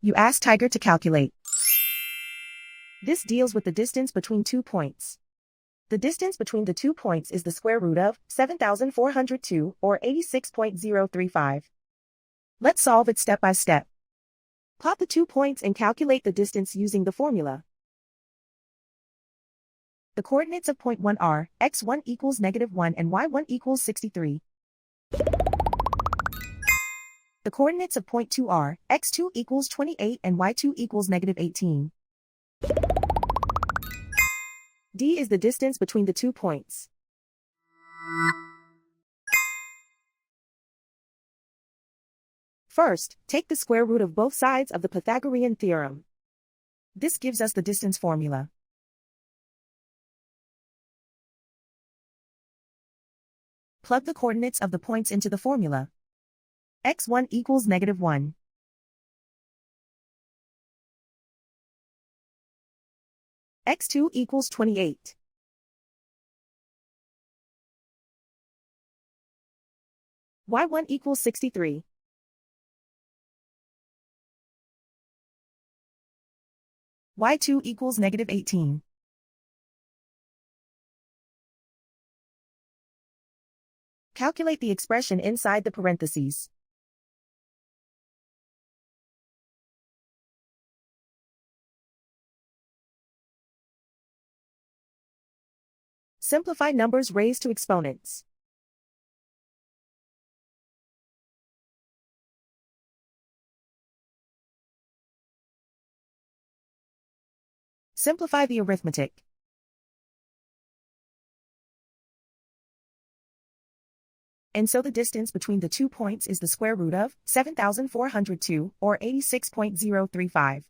You ask Tiger to calculate. This deals with the distance between 2 points. The distance between the 2 points is the square root of 7,402, or 86.035. Let's solve it step by step. Plot the 2 points and calculate the distance using the formula. The coordinates of point 1 are x1 equals -1 and y1 equals 63. The coordinates of point 2 are x2 equals 28 and y2 equals -18. D is the distance between the 2 points. First, take the square root of both sides of the Pythagorean theorem. This gives us the distance formula. Plug the coordinates of the points into the formula. x1 equals -1. x2 equals 28. y1 equals 63. y2 equals -18. Calculate the expression inside the parentheses. Simplify numbers raised to exponents. Simplify the arithmetic. And so the distance between the 2 points is the square root of 7,402, or 86.035.